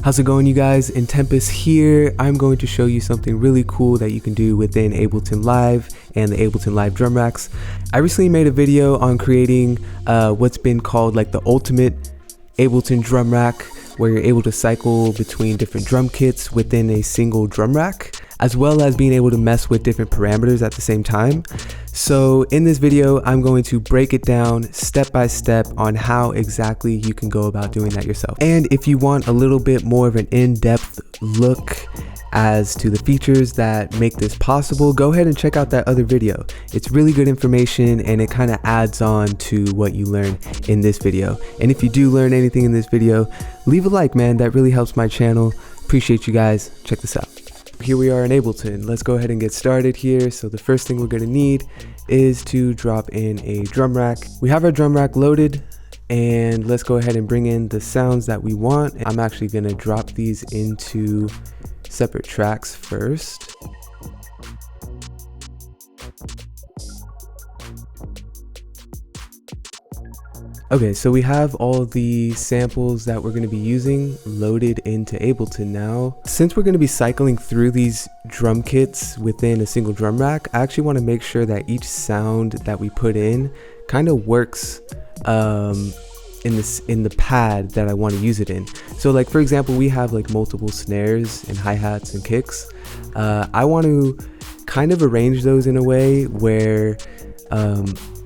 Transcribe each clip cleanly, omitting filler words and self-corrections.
How's it going, you guys? Intempus here. I'm going to show you something really cool that you can do within Ableton Live and the Ableton Live drum racks. I recently made a video on creating what's been called like the ultimate Ableton drum rack, where you're able to cycle between different drum kits within a single drum rack, as well as being able to mess with different parameters at the same time. So in this video, I'm going to break it down step by step on how exactly you can go about doing that yourself. And if you want a little bit more of an in-depth look as to the features that make this possible, go ahead and check out that other video. It's really good information and it kind of adds on to what you learn in this video. And if you do learn anything in this video, leave a like, man. That really helps my channel. Appreciate you guys. Check this out. Here we are in Ableton. Let's go ahead and get started here. So the first thing we're going to need is to drop in a drum rack. We have our drum rack loaded, and let's go ahead and bring in the sounds that we want. I'm actually going to drop these into separate tracks first. Okay, so we have all the samples that we're going to be using loaded into Ableton now. Since we're going to be cycling through these drum kits within a single drum rack, I actually want to make sure that each sound that we put in kind of works in the pad that I want to use it in. So like, for example, we have like multiple snares and hi-hats and kicks. I want to kind of arrange those in a way where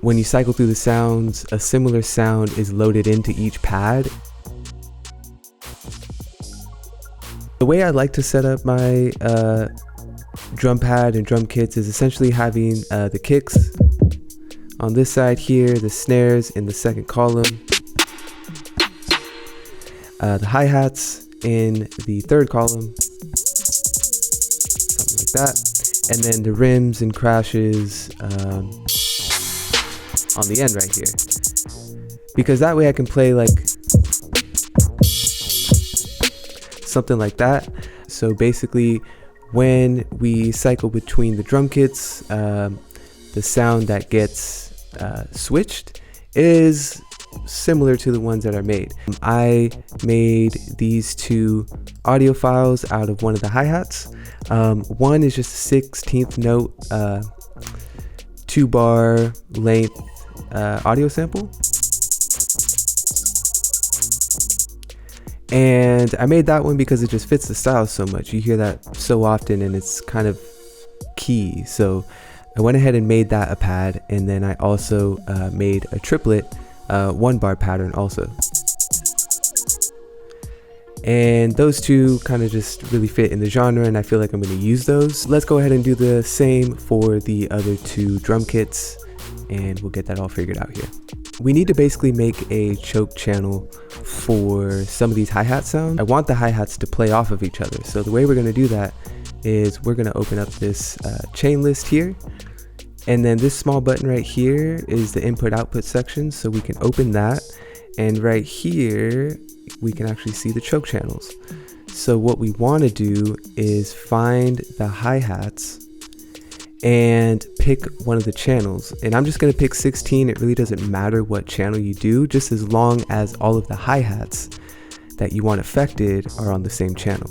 when you cycle through the sounds, a similar sound is loaded into each pad. The way I like to set up my drum pad and drum kits is essentially having the kicks on this side here, the snares in the second column, the hi-hats in the third column, something like that, and then the rims and crashes on the end right here, because that way I can play like something like that. So basically, when we cycle between the drum kits, the sound that gets switched is similar to the ones that are made. I made these two audio files out of one of the hi-hats. One is just a 16th note 2-bar length audio sample, and I made that one because it just fits the style so much. You hear that so often and it's kind of key, so I went ahead and made that a pad. And then I also made a triplet 1-bar pattern also, and those two kind of just really fit in the genre, and I feel like I'm going to use those. Let's go ahead and do the same for the other two drum kits, and we'll get that all figured out here. We need to basically make a choke channel for some of these hi-hat sounds. I want the hi-hats to play off of each other. So the way we're going to do that is we're going to open up this chain list here. And then this small button right here is the input-output section. So we can open that. And right here, we can actually see the choke channels. So what we want to do is find the hi-hats and pick one of the channels, and I'm just going to pick 16. It really doesn't matter what channel you do, just as long as all of the hi-hats that you want affected are on the same channel.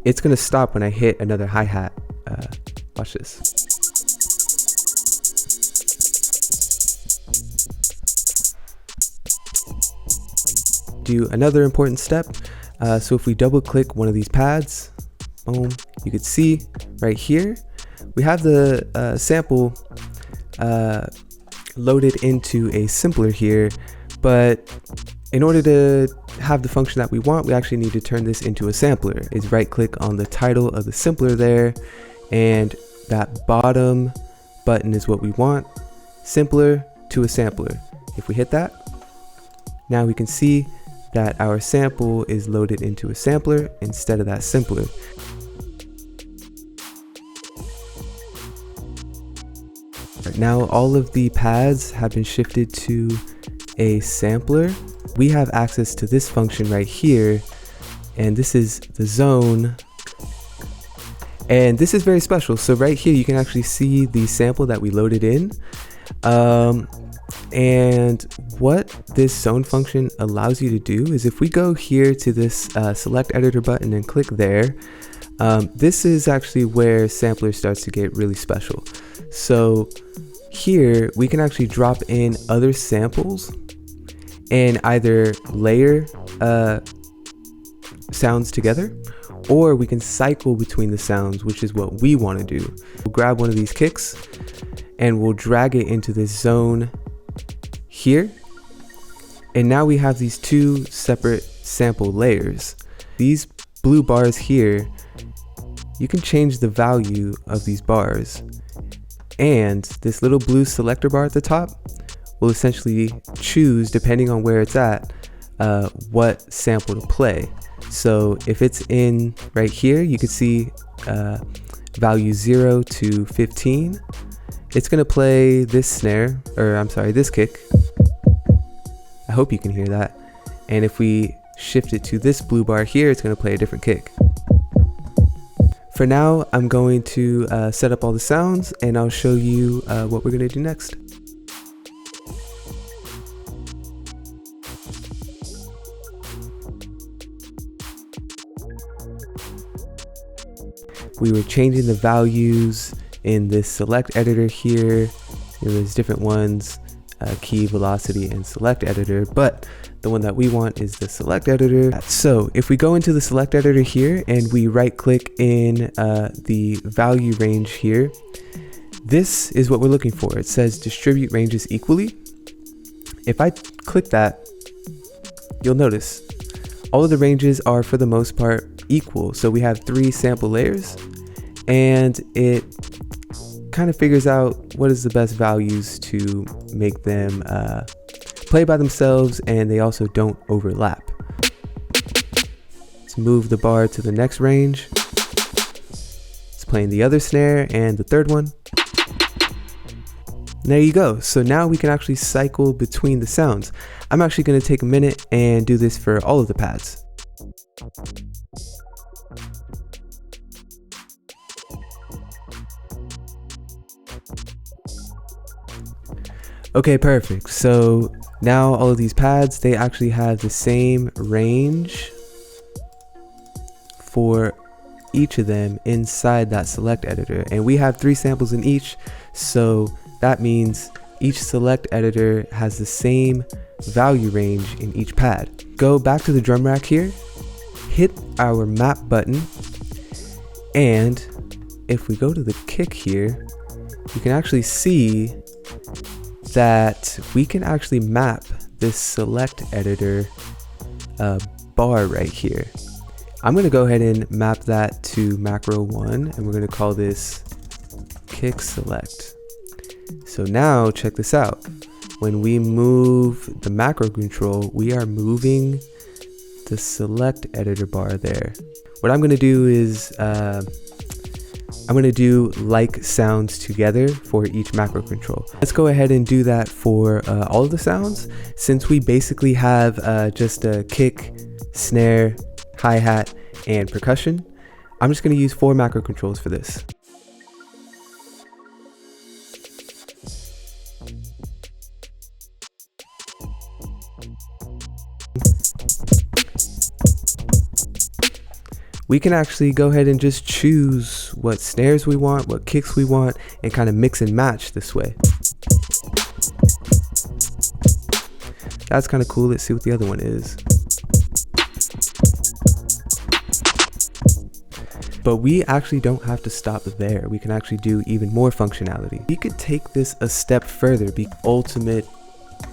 It's going to stop when I hit another hi-hat. Watch this. Do another important step. So if we double click one of these pads, boom, you can see right here, we have the sample loaded into a sampler here, but in order to have the function that we want, we actually need to turn this into a sampler. Is right click on the title of the sampler there, and that bottom button is what we want, sampler to a sampler. If we hit that, now we can see that our sample is loaded into a sampler instead of that sampler. Now all of the pads have been shifted to a sampler. We have access to this function right here, and this is the zone. And this is very special. So right here, you can actually see the sample that we loaded in. And what this zone function allows you to do is if we go here to this select editor button and click there, this is actually where Sampler starts to get really special. So here we can actually drop in other samples and either layer sounds together, or we can cycle between the sounds, which is what we want to do. We'll grab one of these kicks and we'll drag it into this zone here. And now we have these two separate sample layers. These blue bars here, you can change the value of these bars. And this little blue selector bar at the top will essentially choose, depending on where it's at, what sample to play. So if it's in right here, you can see value 0 to 15. It's gonna play this snare, or I'm sorry, this kick. I hope you can hear that. And if we shift it to this blue bar here, it's gonna play a different kick. For now, I'm going to set up all the sounds and I'll show you what we're gonna do next. We were changing the values in this select editor here. There's different ones, key, velocity, and select editor, but the one that we want is the select editor. So if we go into the select editor here and we right click in the value range here, this is what we're looking for. It says distribute ranges equally. If I click that, you'll notice all of the ranges are for the most part equal. So we have 3 sample layers and it kind of figures out what is the best values to make them play by themselves and they also don't overlap. Let's move the bar to the next range. It's playing the other snare and the third one. And there you go. So now we can actually cycle between the sounds. I'm actually going to take a minute and do this for all of the pads. Okay, perfect. So now all of these pads, they actually have the same range for each of them inside that select editor. And we have 3 samples in each. So that means each select editor has the same value range in each pad. Go back to the drum rack here, hit our map button. And if we go to the kick here, you can actually see that we can actually map this select editor bar right here. I'm going to go ahead and map that to macro 1 and we're going to call this kick select. So now check this out. When we move the macro control, we are moving the select editor bar there. What I'm going to do is I'm going to do like sounds together for each macro control. Let's go ahead and do that for all of the sounds. Since we basically have just a kick, snare, hi-hat, and percussion, I'm just going to use 4 macro controls for this. We can actually go ahead and just choose what snares we want, what kicks we want, and kind of mix and match this way. That's kind of cool. Let's see what the other one is. But we actually don't have to stop there. We can actually do even more functionality. We could take this a step further, the ultimate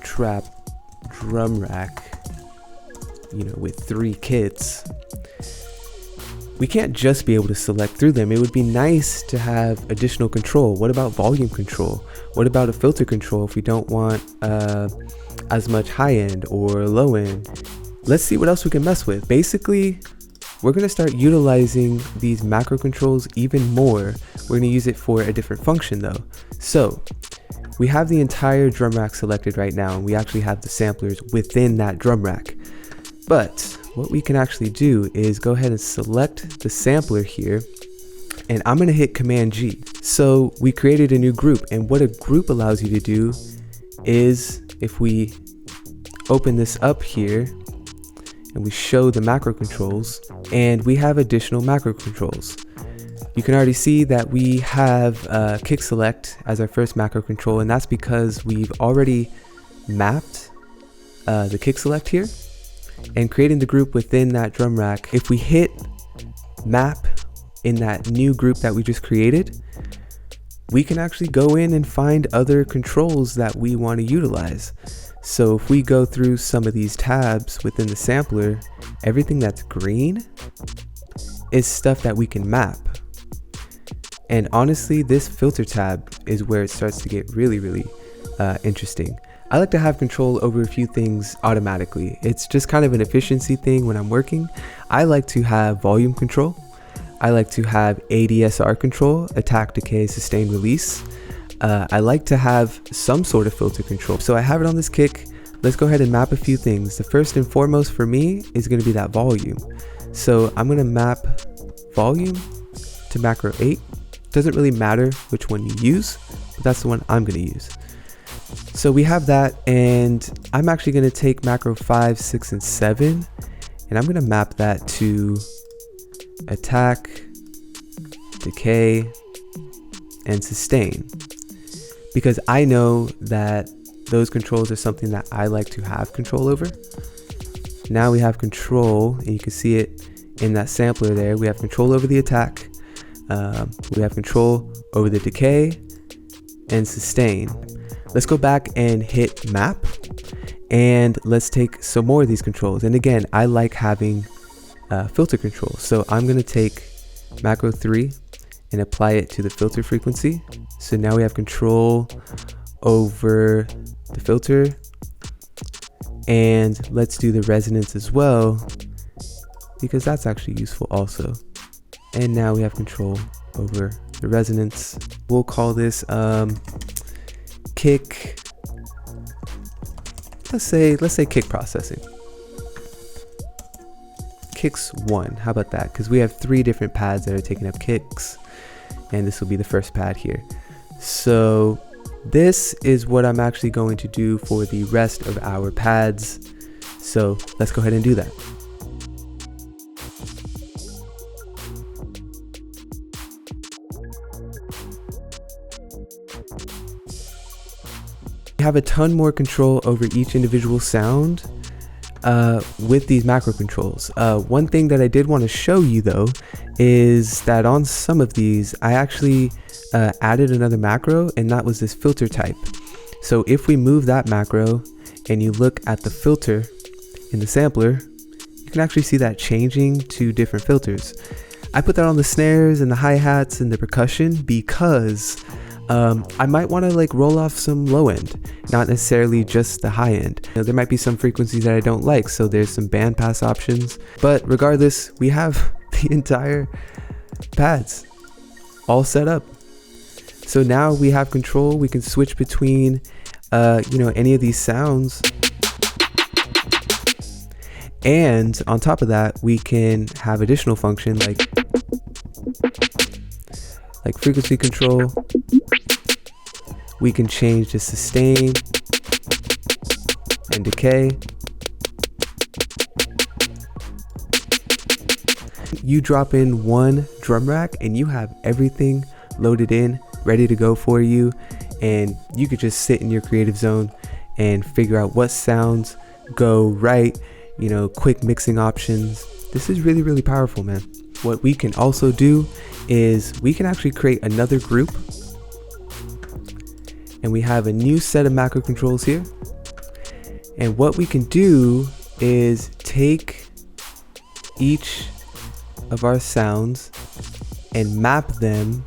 trap drum rack, you know, with 3 kits. We can't just be able to select through them. It would be nice to have additional control. What about volume control? What about a filter control if we don't want as much high end or low end? Let's see what else we can mess with. Basically, we're gonna start utilizing these macro controls even more. We're gonna use it for a different function though. So we have the entire drum rack selected right now, and we actually have the samplers within that drum rack. But what we can actually do is go ahead and select the sampler here, and I'm going to hit Command G. So we created a new group, and what a group allows you to do is if we open this up here and we show the macro controls, and we have additional macro controls. You can already see that we have kick select as our first macro control, and that's because we've already mapped the kick select here and creating the group within that drum rack. If we hit map in that new group that we just created, we can actually go in and find other controls that we want to utilize. So if we go through some of these tabs within the sampler, everything that's green is stuff that we can map. And honestly, this filter tab is where it starts to get really interesting. I like to have control over a few things automatically. It's just kind of an efficiency thing when I'm working. I like to have volume control. I like to have ADSR control, attack, decay, sustain, release. I like to have some sort of filter control. So I have it on this kick. Let's go ahead and map a few things. The first and foremost for me is going to be that volume. So I'm going to map volume to macro 8. Doesn't really matter which one you use, but that's the one I'm going to use. So we have that, and I'm actually going to take macro 5, 6, and 7, and I'm going to map that to attack, decay, and sustain, because I know that those controls are something that I like to have control over. Now we have control, and you can see it in that sampler there. We have control over the attack, we have control over the decay and sustain. Let's go back and hit map, and let's take some more of these controls. And again, I like having filter control. So I'm going to take macro 3 and apply it to the filter frequency. So now we have control over the filter, and let's do the resonance as well, because that's actually useful also. And now we have control over the resonance. We'll call this kick, let's say kick processing. Kicks 1, how about that? Because we have 3 different pads that are taking up kicks, and this will be the first pad here. So this is what I'm actually going to do for the rest of our pads. So let's go ahead and do that. We have a ton more control over each individual sound with these macro controls. One thing that I did want to show you though is that on some of these I actually added another macro, and that was this filter type. So if we move that macro and you look at the filter in the sampler, you can actually see that changing to different filters. I put that on the snares and the hi-hats and the percussion because I might want to like roll off some low end, not necessarily just the high end. You know, there might be some frequencies that I don't like, so there's some band pass options. But regardless, we have the entire pads all set up. So now we have control. We can switch between, any of these sounds. And on top of that, we can have additional function like frequency control. We can change the sustain and decay. You drop in one drum rack and you have everything loaded in, ready to go for you, and you could just sit in your creative zone and figure out what sounds go right, quick mixing options. This is really powerful, man. What we can also do is we can actually create another group, and we have a new set of macro controls here. And what we can do is take each of our sounds and map them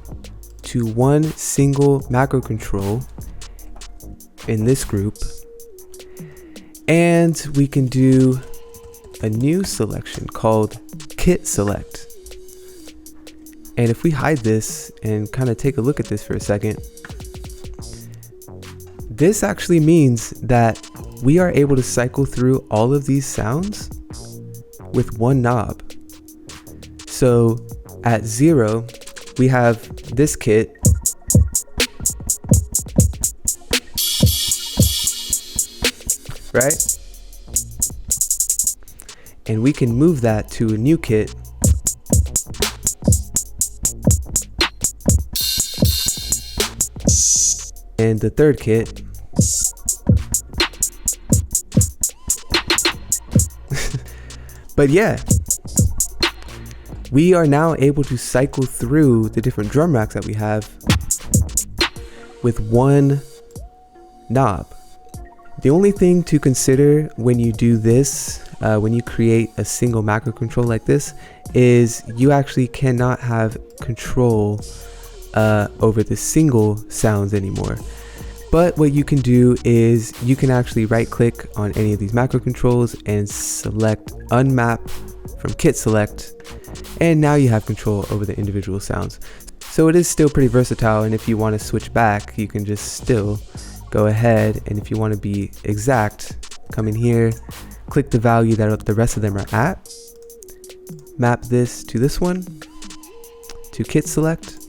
to one single macro control in this group, and we can do a new selection called kit select. And if we hide this and kind of take a look at this for a second, this actually means that we are able to cycle through all of these sounds with one knob. So at 0, we have this kit. right? And we can move that to a new kit. And the third kit. But yeah, we are now able to cycle through the different drum racks that we have with one knob. The only thing to consider when you do this, when you create a single macro control like this, is you actually cannot have control over the single sounds anymore. But what you can do is you can actually right click on any of these macro controls and select unmap from kit select, and now you have control over the individual sounds. So it is still pretty versatile, and if you want to switch back, you can just still go ahead, and if you want to be exact, come in here, click the value that the rest of them are at, map this to this one, to kit select,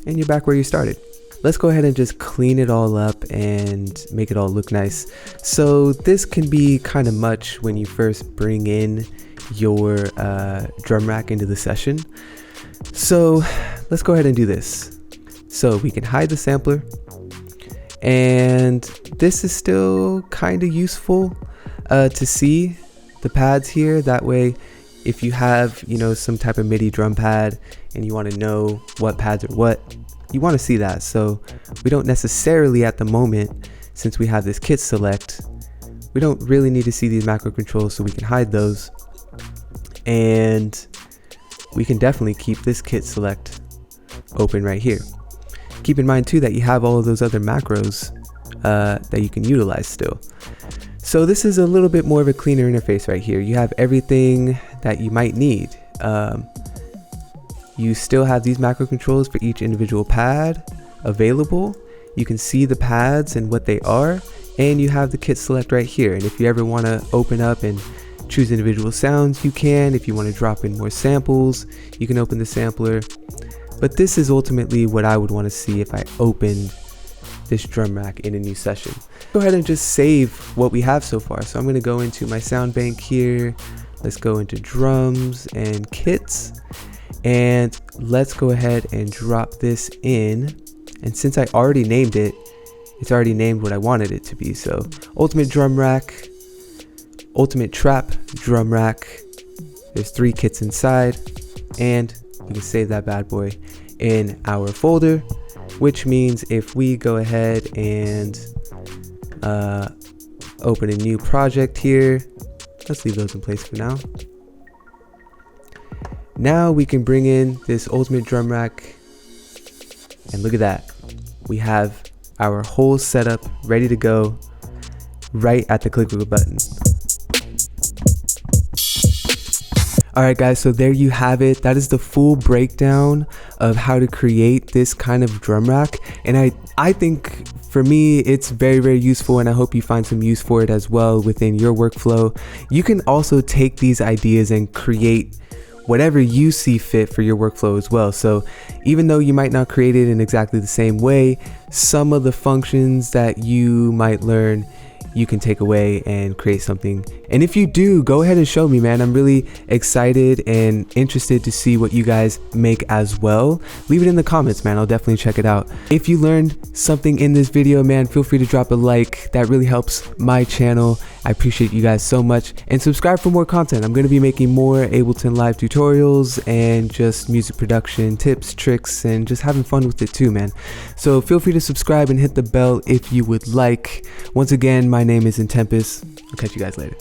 and you're back where you started. Let's go ahead and just clean it all up and make it all look nice. So this can be kind of much when you first bring in your drum rack into the session. So let's go ahead and do this. So we can hide the sampler, and this is still kind of useful to see the pads here. That way, if you have, you know, some type of MIDI drum pad and you want to know what pads are what, you want to see that. So we don't necessarily at the moment, since we have this kit select, we don't really need to see these macro controls, so we can hide those. And we can definitely keep this kit select open right here. Keep in mind too that you have all of those other macros that you can utilize still. So this is a little bit more of a cleaner interface right here. You have everything that you might need. You still have these macro controls for each individual pad available. You can see the pads and what they are, and you have the kit select right here. And if you ever want to open up and choose individual sounds, you can. If you want to drop in more samples, you can open the sampler. But this is ultimately what I would want to see if I opened this drum rack in a new session. Go ahead and just save what we have so far. So I'm going to go into my sound bank here. Let's go into drums and kits, and let's go ahead and drop this in. And since I already named it, it's already named what I wanted it to be. So ultimate drum rack, ultimate trap drum rack. There's 3 kits inside, and you can save that bad boy in our folder, which means if we go ahead and open a new project here, let's leave those in place for now. Now we can bring in this ultimate drum rack, and look at that. We have our whole setup ready to go right at the click of a button. Alright guys, so there you have it. That is the full breakdown of how to create this kind of drum rack. And I think for me, it's very, very useful, and I hope you find some use for it as well within your workflow. You can also take these ideas and create whatever you see fit for your workflow as well. So even though you might not create it in exactly the same way, some of the functions that you might learn, you can take away and create something. And if you do, go ahead and show me, man. I'm really excited and interested to see what you guys make as well. Leave it in the comments, man. I'll definitely check it out. If you learned something in this video, man, feel free to drop a like. That really helps my channel. I appreciate you guys so much, and subscribe for more content. I'm going to be making more Ableton Live tutorials and just music production tips, tricks, and just having fun with it too, man. So feel free to subscribe and hit the bell if you would like. Once again, my name is Intempus. I'll catch you guys later.